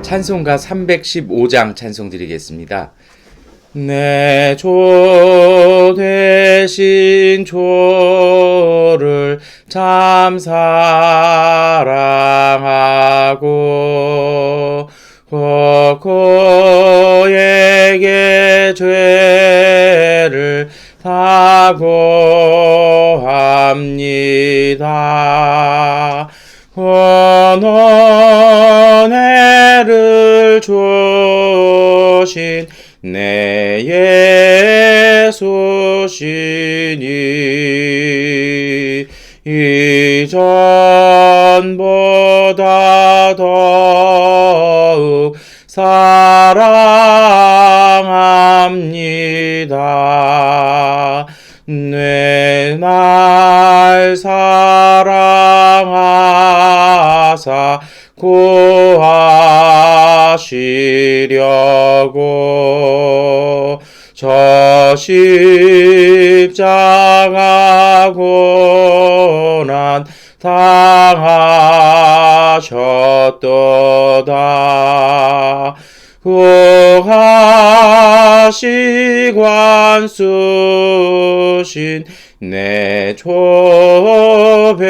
찬송가 315장 찬송 드리겠습니다. 내 조 되신 조를 참 사랑하고 그에게 죄를 사고합니다. 권원혜를 주신 내 예수시니 이전보다 더욱 사랑합니다. 내 날 사랑하사 구하시려고 저 십자가 고난 당하셨도다. 구하시관 쓰신 내 조배우니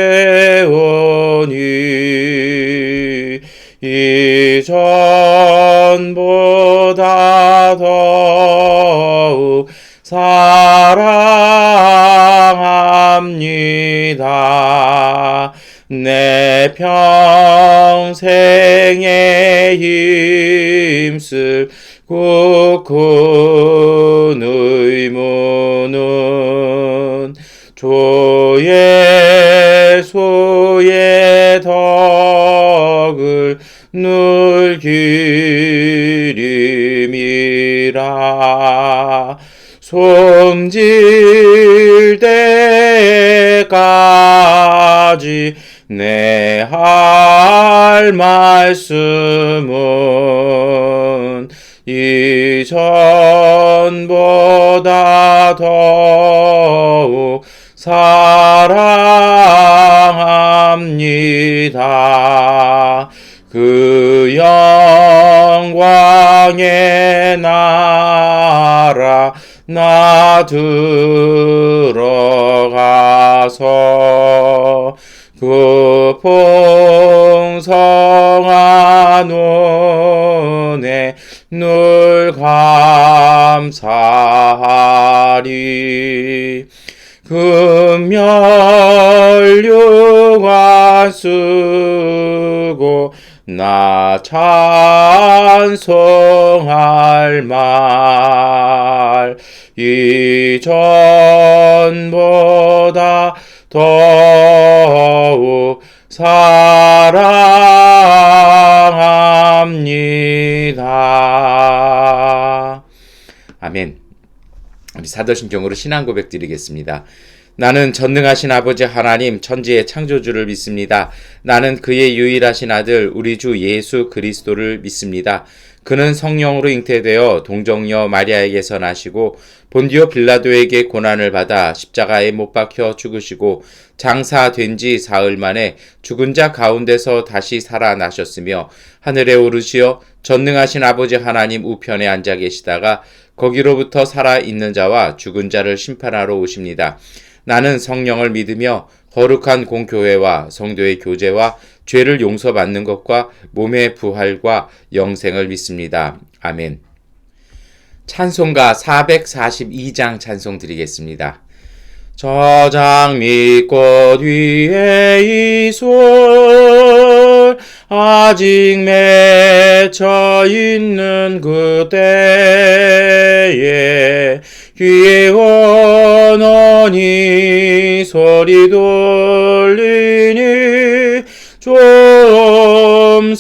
이전보다 더욱 사랑합니다. 내 평생에 힘쓸 굳은 의무는 주 예수의 덕을 늘 기림이라. 숨질 때까지 내 할 말씀은 이전보다 더욱 사랑합니다. 그 영광의 나라 나 들어가서 그 풍성한 은혜 늘 감사하리. 금면류관 쓰고 나 찬송할 말 이전보다 더욱 사랑합니다. 아멘. 우리 사도신경으로 신앙 고백 드리겠습니다. 나는 전능하신 아버지 하나님 천지의 창조주를 믿습니다. 나는 그의 유일하신 아들 우리 주 예수 그리스도를 믿습니다. 그는 성령으로 잉태되어 동정녀 마리아에게서 나시고 본디오 빌라도에게 고난을 받아 십자가에 못 박혀 죽으시고 장사된 지 사흘 만에 죽은 자 가운데서 다시 살아나셨으며 하늘에 오르시어 전능하신 아버지 하나님 우편에 앉아 계시다가 거기로부터 살아있는 자와 죽은 자를 심판하러 오십니다. 나는 성령을 믿으며 거룩한 공교회와 성도의 교제와 죄를 용서받는 것과 몸의 부활과 영생을 믿습니다. 아멘. 찬송가 442장 찬송 드리겠습니다. 저장 밑꽃 위에 이솔 아직 맺혀 있는 그때에 귀에 원원히 소리 돌리니 좀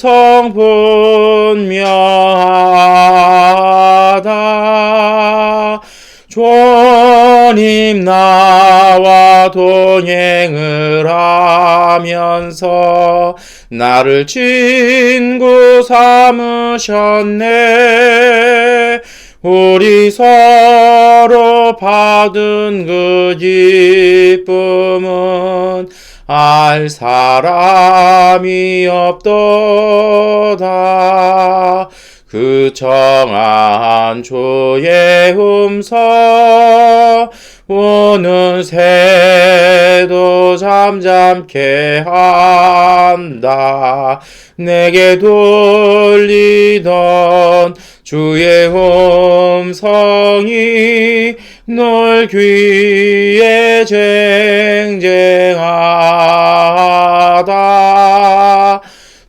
성분명하다. 주님 나와 동행을 하면서 나를 친구 삼으셨네. 우리 서로 받은 그 기쁨은 알 사람이 없도다. 그 정한 주의 음성 우는 새도 잠잠케 한다. 내게 돌리던 주의 음성이 널 귀에 쟁쟁하다.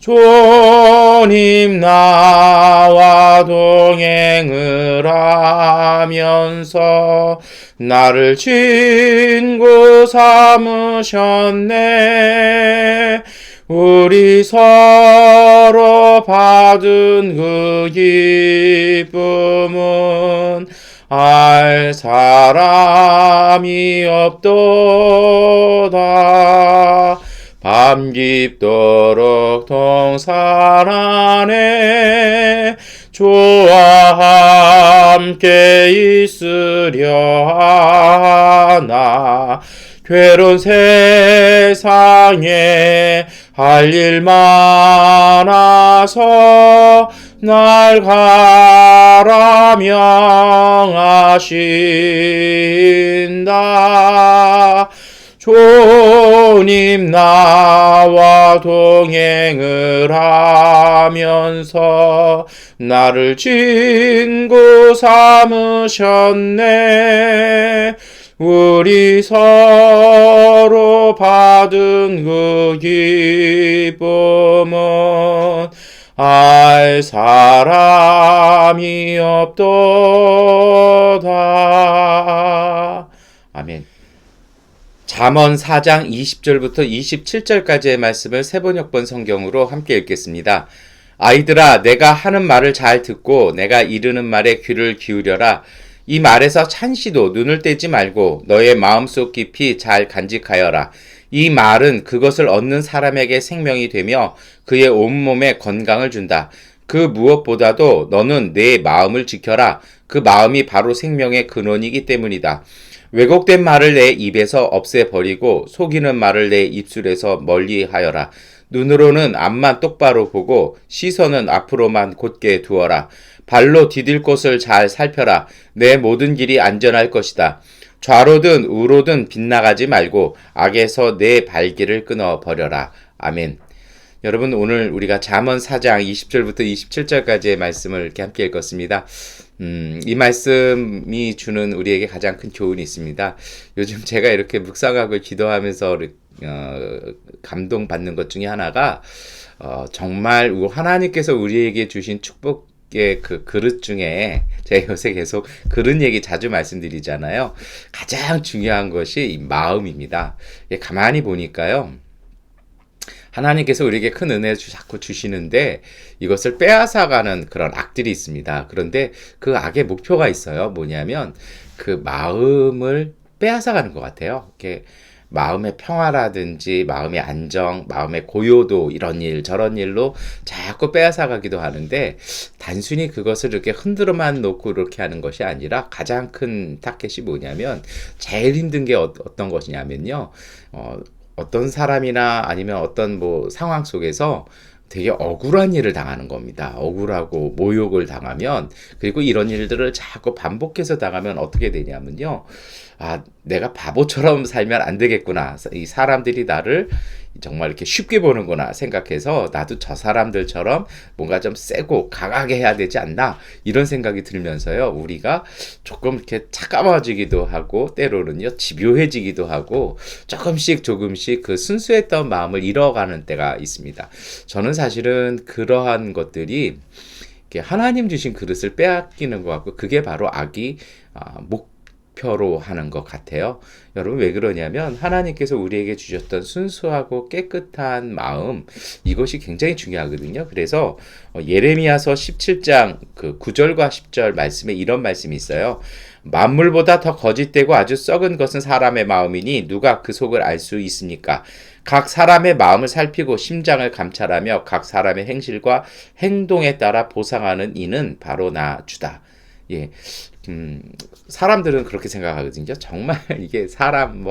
주님 나와 동행을 하면서 나를 친구 삼으셨네. 우리 서로 받은 그 기쁨은 알 사람이 없도다. 밤 깊도록 동산 안에 주와 함께 있으려 하나. 괴로운 세상에 할 일 많아서 날 가라 명하신다. 주님 나와 동행을 하면서 나를 친구 삼으셨네. 우리 서로 받은 그 기쁨은 알 사람이 없도다. 아멘. 잠언 4장 20절부터 27절까지의 말씀을 세번역번 성경으로 함께 읽겠습니다. 아이들아, 내가 하는 말을 잘 듣고 내가 이르는 말에 귀를 기울여라. 이 말에서 찬시도 눈을 떼지 말고 너의 마음속 깊이 잘 간직하여라. 이 말은 그것을 얻는 사람에게 생명이 되며 그의 온몸에 건강을 준다. 그 무엇보다도 너는 내 마음을 지켜라. 그 마음이 바로 생명의 근원이기 때문이다. 왜곡된 말을 내 입에서 없애버리고 속이는 말을 내 입술에서 멀리하여라. 눈으로는 앞만 똑바로 보고 시선은 앞으로만 곧게 두어라. 발로 디딜 곳을 잘 살펴라. 내 모든 길이 안전할 것이다. 좌로든 우로든 빗나가지 말고 악에서 내 발길을 끊어버려라. 아멘. 여러분, 오늘 우리가 잠언 4장 20절부터 27절까지의 말씀을 이렇게 함께 읽었습니다. 이 말씀이 주는 우리에게 가장 큰 교훈이 있습니다. 요즘 제가 이렇게 묵상하고 기도하면서 감동받는 것 중에 하나가 정말 하나님께서 우리에게 주신 축복의 그 그릇 중에, 제가 요새 계속 그릇 얘기 자주 말씀드리잖아요. 가장 중요한 것이 이 마음입니다. 가만히 보니까요, 하나님께서 우리에게 큰 은혜를 자꾸 주시는데 이것을 빼앗아가는 그런 악들이 있습니다. 그런데 그 악의 목표가 있어요. 뭐냐면 그 마음을 빼앗아가는 것 같아요. 이렇게 마음의 평화라든지 마음의 안정, 마음의 고요도, 이런 일 저런 일로 자꾸 빼앗아가기도 하는데, 단순히 그것을 이렇게 흔들어만 놓고 이렇게 하는 것이 아니라 가장 큰 타겟이 뭐냐면, 제일 힘든 게 어떤 것이냐면요, 어떤 사람이나 아니면 어떤 상황 속에서 되게 억울한 일을 당하는 겁니다. 억울하고 모욕을 당하면, 그리고 이런 일들을 자꾸 반복해서 당하면 어떻게 되냐면요, 내가 바보처럼 살면 안 되겠구나. 이 사람들이 나를 정말 이렇게 쉽게 보는구나 생각해서 나도 저 사람들처럼 뭔가 좀 세고 강하게 해야 되지 않나, 이런 생각이 들면서요, 우리가 조금 이렇게 차가워지기도 하고 때로는요 집요해지기도 하고 조금씩 그 순수했던 마음을 잃어가는 때가 있습니다. 저는 사실은 그러한 것들이 하나님 주신 그릇을 빼앗기는 것 같고, 그게 바로 악이 목표로 하는 것 같아요. 여러분, 왜 그러냐면 하나님께서 우리에게 주셨던 순수하고 깨끗한 마음, 이것이 굉장히 중요하거든요. 그래서 예레미야서 17장 그 9절과 10절 말씀에 이런 말씀이 있어요. 만물보다 더 거짓되고 아주 썩은 것은 사람의 마음이니 누가 그 속을 알 수 있습니까? 각 사람의 마음을 살피고 심장을 감찰하며 각 사람의 행실과 행동에 따라 보상하는 이는 바로 나 주다. 예, 사람들은 그렇게 생각하거든요. 정말 이게 사람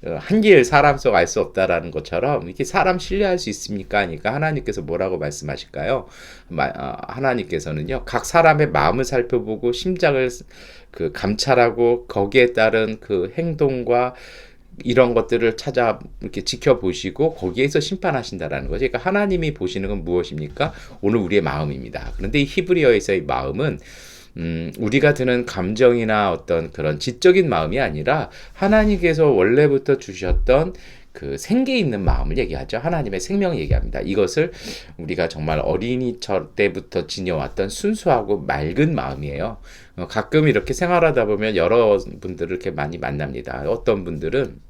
한길 사람 속 알 수 없다라는 것처럼 이게 사람 신뢰할 수 있습니까? 하니까 하나님께서 뭐라고 말씀하실까요? 하나님께서는요, 각 사람의 마음을 살펴보고 심장을 그 감찰하고 거기에 따른 그 행동과 이런 것들을 찾아 이렇게 지켜보시고 거기에서 심판하신다라는 거죠. 그러니까 하나님이 보시는 건 무엇입니까? 오늘 우리의 마음입니다. 그런데 이 히브리어에서의 마음은 우리가 드는 감정이나 어떤 그런 지적인 마음이 아니라 하나님께서 원래부터 주셨던 그 생기 있는 마음을 얘기하죠. 하나님의 생명을 얘기합니다. 이것을 우리가 정말 어린이 때부터 지녀왔던 순수하고 맑은 마음이에요. 가끔 이렇게 생활하다 보면 여러분들을 이렇게 많이 만납니다. 어떤 분들은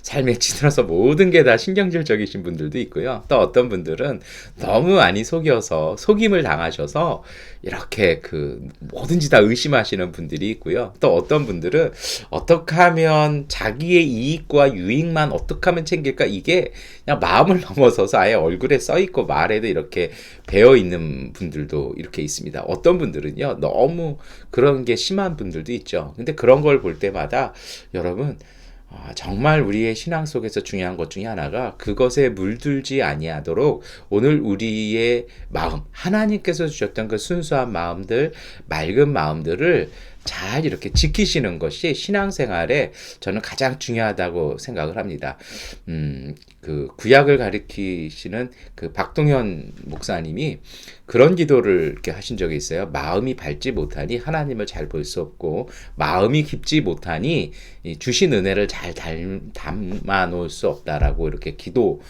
삶에 찌들어서 모든 게 다 신경질적이신 분들도 있고요. 또 어떤 분들은 너무 많이 속여서 속임을 당하셔서 이렇게 그 뭐든지 다 의심하시는 분들이 있고요. 또 어떤 분들은 어떻게 하면 자기의 이익과 유익만 어떻게 하면 챙길까, 이게 그냥 마음을 넘어서서 아예 얼굴에 써 있고 말에도 이렇게 배어 있는 분들도 이렇게 있습니다. 어떤 분들은요, 너무 그런 게 심한 분들도 있죠. 근데 그런 걸 볼 때마다 여러분, 정말 우리의 신앙 속에서 중요한 것 중에 하나가 그것에 물들지 아니하도록 오늘 우리의 마음, 하나님께서 주셨던 그 순수한 마음들, 맑은 마음들을 잘 이렇게 지키시는 것이 신앙생활에 저는 가장 중요하다고 생각을 합니다. 그 구약을 가리키시는 그 박동현 목사님이 그런 기도를 이렇게 하신 적이 있어요. 마음이 밝지 못하니 하나님을 잘 볼 수 없고, 마음이 깊지 못하니 주신 은혜를 잘 담아 놓을 수 없다라고 이렇게 기도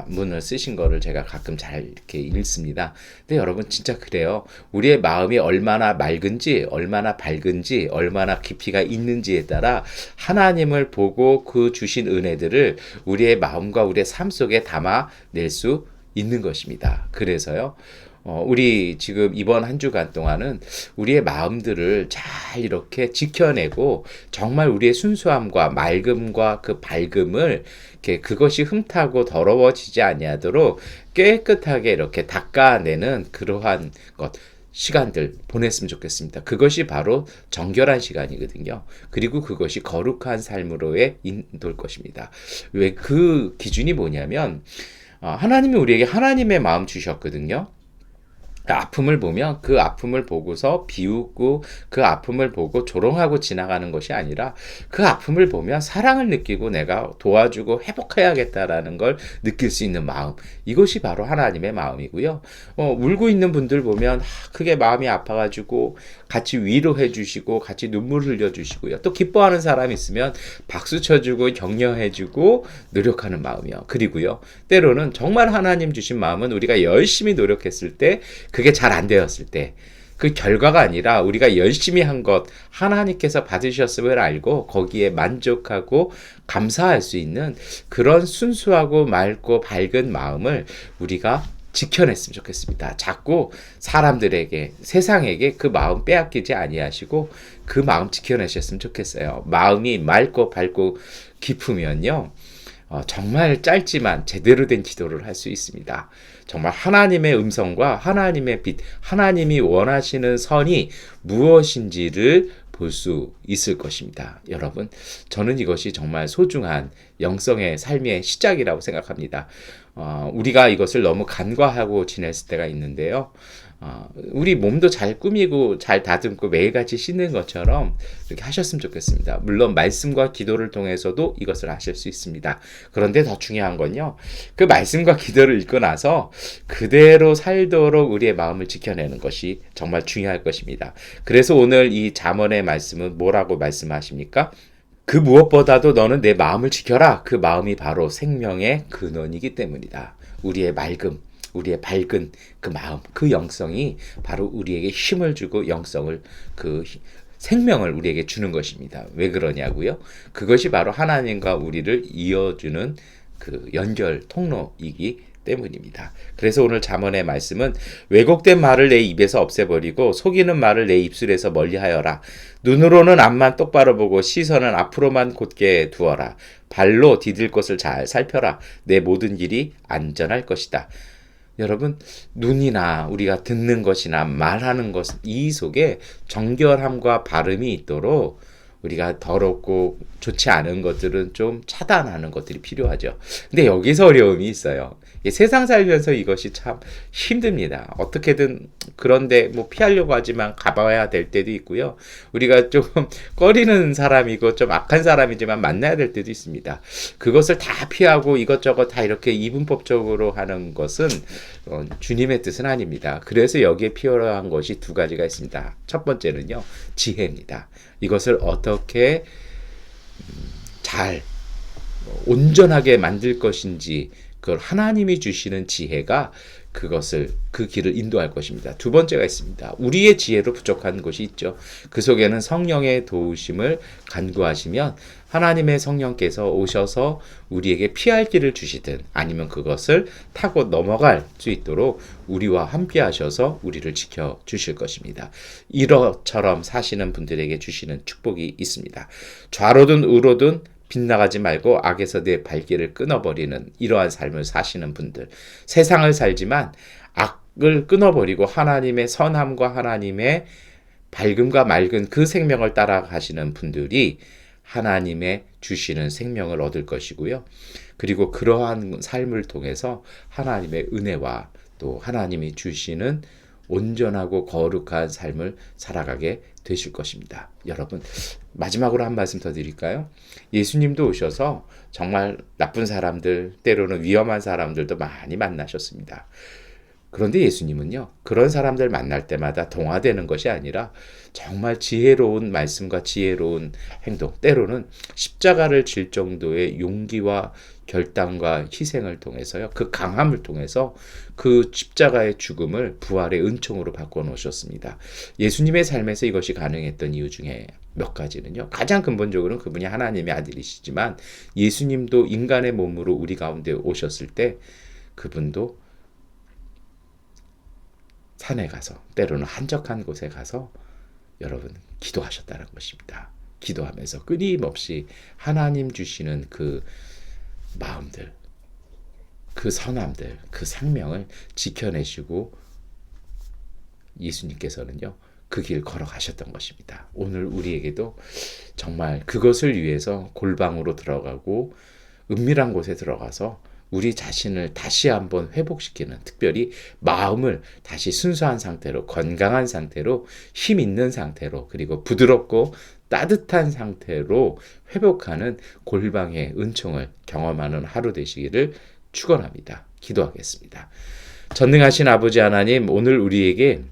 문을 쓰신 거를 제가 가끔 잘 이렇게 읽습니다. 근데 여러분 진짜 그래요. 우리의 마음이 얼마나 맑은지, 얼마나 밝은지, 얼마나 깊이가 있는지에 따라 하나님을 보고 그 주신 은혜들을 우리의 마음과 우리의 삶 속에 담아낼 수 있는 것입니다. 그래서요, 우리 지금 이번 한 주간 동안은 우리의 마음들을 잘 이렇게 지켜내고 정말 우리의 순수함과 맑음과 그 밝음을 이렇게 그것이 흠타고 더러워지지 아니하도록 깨끗하게 이렇게 닦아내는 그러한 것, 시간들 보냈으면 좋겠습니다. 그것이 바로 정결한 시간이거든요. 그리고 그것이 거룩한 삶으로의 인도일 것입니다. 왜 그 기준이 뭐냐면, 하나님이 우리에게 하나님의 마음 주셨거든요. 그 아픔을 보면 그 아픔을 보고서 비웃고 그 아픔을 보고 조롱하고 지나가는 것이 아니라 그 아픔을 보면 사랑을 느끼고 내가 도와주고 회복해야겠다라는 걸 느낄 수 있는 마음, 이것이 바로 하나님의 마음이고요. 울고 있는 분들 보면 크게 마음이 아파가지고 같이 위로해 주시고 같이 눈물 흘려 주시고요. 또 기뻐하는 사람이 있으면 박수 쳐주고 격려해 주고 노력하는 마음이요. 그리고요, 때로는 정말 하나님 주신 마음은 우리가 열심히 노력했을 때 그게 잘 안 되었을 때 그 결과가 아니라 우리가 열심히 한 것 하나님께서 받으셨음을 알고 거기에 만족하고 감사할 수 있는 그런 순수하고 맑고 밝은 마음을 우리가 지켜냈으면 좋겠습니다. 자꾸 사람들에게, 세상에게 그 마음 빼앗기지 아니하시고 그 마음 지켜내셨으면 좋겠어요. 마음이 맑고 밝고 깊으면요, 정말 짧지만 제대로 된 기도를 할 수 있습니다. 정말 하나님의 음성과 하나님의 빛, 하나님이 원하시는 선이 무엇인지를 볼 수 있을 것입니다. 여러분, 저는 이것이 정말 소중한 영성의 삶의 시작이라고 생각합니다. 우리가 이것을 너무 간과하고 지냈을 때가 있는데요. 우리 몸도 잘 꾸미고 잘 다듬고 매일같이 씻는 것처럼 이렇게 하셨으면 좋겠습니다. 물론 말씀과 기도를 통해서도 이것을 하실 수 있습니다. 그런데 더 중요한 건요, 그 말씀과 기도를 읽고 나서 그대로 살도록 우리의 마음을 지켜내는 것이 정말 중요할 것입니다. 그래서 오늘 이 잠언의 말씀은 뭐라고 말씀하십니까? 그 무엇보다도 너는 내 마음을 지켜라. 그 마음이 바로 생명의 근원이기 때문이다. 우리의 맑음, 우리의 밝은 그 마음, 그 영성이 바로 우리에게 힘을 주고 영성을, 그 생명을 우리에게 주는 것입니다. 왜 그러냐고요? 그것이 바로 하나님과 우리를 이어주는 그 연결 통로이기 때문입니다. 그래서 오늘 잠언의 말씀은 왜곡된 말을 내 입에서 없애버리고 속이는 말을 내 입술에서 멀리하여라. 눈으로는 앞만 똑바로 보고 시선은 앞으로만 곧게 두어라. 발로 디딜 것을 잘 살펴라. 내 모든 길이 안전할 것이다. 여러분, 눈이나 우리가 듣는 것이나 말하는 것, 이 속에 정결함과 바름이 있도록 우리가 더럽고 좋지 않은 것들은 좀 차단하는 것들이 필요하죠. 근데 여기서 어려움이 있어요. 세상 살면서 이것이 참 힘듭니다. 어떻게든 그런데 뭐 피하려고 하지만 가봐야 될 때도 있고요. 우리가 좀 꺼리는 사람이고 좀 악한 사람이지만 만나야 될 때도 있습니다. 그것을 다 피하고 이것저것 다 이렇게 이분법적으로 하는 것은 주님의 뜻은 아닙니다. 그래서 여기에 필요한 것이 두 가지가 있습니다. 첫 번째는요, 지혜입니다. 이것을 어떻게 잘 온전하게 만들 것인지, 그걸 하나님이 주시는 지혜가 그것을 그 길을 인도할 것입니다. 두 번째가 있습니다. 우리의 지혜로 부족한 것이 있죠. 그 속에는 성령의 도우심을 간구하시면 하나님의 성령께서 오셔서 우리에게 피할 길을 주시든 아니면 그것을 타고 넘어갈 수 있도록 우리와 함께 하셔서 우리를 지켜 주실 것입니다. 이러처럼 사시는 분들에게 주시는 축복이 있습니다. 좌로든 우로든 빗나가지 말고 악에서 내 발길을 끊어버리는 이러한 삶을 사시는 분들, 세상을 살지만 악을 끊어버리고 하나님의 선함과 하나님의 밝음과 맑은 그 생명을 따라가시는 분들이 하나님의 주시는 생명을 얻을 것이고요. 그리고 그러한 삶을 통해서 하나님의 은혜와 또 하나님이 주시는 온전하고 거룩한 삶을 살아가게 되실 것입니다. 여러분, 마지막으로 한 말씀 더 드릴까요? 예수님도 오셔서 정말 나쁜 사람들, 때로는 위험한 사람들도 많이 만나셨습니다. 그런데 예수님은요, 그런 사람들 만날 때마다 동화되는 것이 아니라 정말 지혜로운 말씀과 지혜로운 행동, 때로는 십자가를 질 정도의 용기와 결단과 희생을 통해서요, 그 강함을 통해서 그 십자가의 죽음을 부활의 은총으로 바꿔놓으셨습니다. 예수님의 삶에서 이것이 가능했던 이유 중에 몇 가지는요, 가장 근본적으로는 그분이 하나님의 아들이시지만 예수님도 인간의 몸으로 우리 가운데 오셨을 때 그분도 산에 가서, 때로는 한적한 곳에 가서 여러분 기도하셨다는 것입니다. 기도하면서 끊임없이 하나님 주시는 그 마음들, 그 선함들, 그 생명을 지켜내시고 예수님께서는요, 그 길 걸어가셨던 것입니다. 오늘 우리에게도 정말 그것을 위해서 골방으로 들어가고 은밀한 곳에 들어가서 우리 자신을 다시 한번 회복시키는, 특별히 마음을 다시 순수한 상태로, 건강한 상태로, 힘 있는 상태로, 그리고 부드럽고 따뜻한 상태로 회복하는 골방의 은총을 경험하는 하루 되시기를 축원합니다. 기도하겠습니다. 전능하신 아버지 하나님, 오늘 우리에게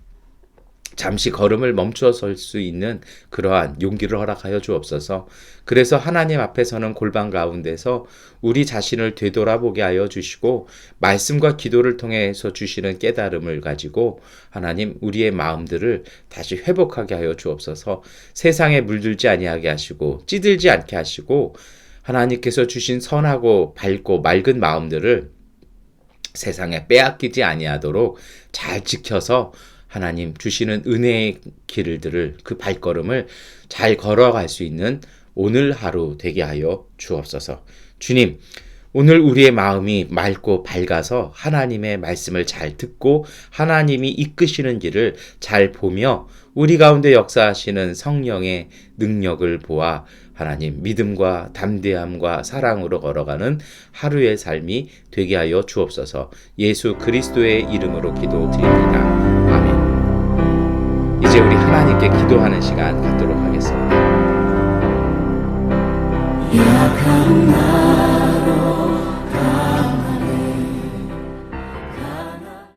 잠시 걸음을 멈춰 설 수 있는 그러한 용기를 허락하여 주옵소서. 그래서 하나님 앞에서는 골방 가운데서 우리 자신을 되돌아보게 하여 주시고 말씀과 기도를 통해서 주시는 깨달음을 가지고 하나님 우리의 마음들을 다시 회복하게 하여 주옵소서. 세상에 물들지 아니하게 하시고 찌들지 않게 하시고 하나님께서 주신 선하고 밝고 맑은 마음들을 세상에 빼앗기지 아니하도록 잘 지켜서 하나님 주시는 은혜의 길들을, 그 발걸음을 잘 걸어갈 수 있는 오늘 하루 되게 하여 주옵소서. 주님, 오늘 우리의 마음이 맑고 밝아서 하나님의 말씀을 잘 듣고 하나님이 이끄시는 길을 잘 보며 우리 가운데 역사하시는 성령의 능력을 보아 하나님 믿음과 담대함과 사랑으로 걸어가는 하루의 삶이 되게 하여 주옵소서. 예수 그리스도의 이름으로 기도드립니다. 아멘. 이제 우리 하나님께 기도하는 시간 갖도록 하겠습니다.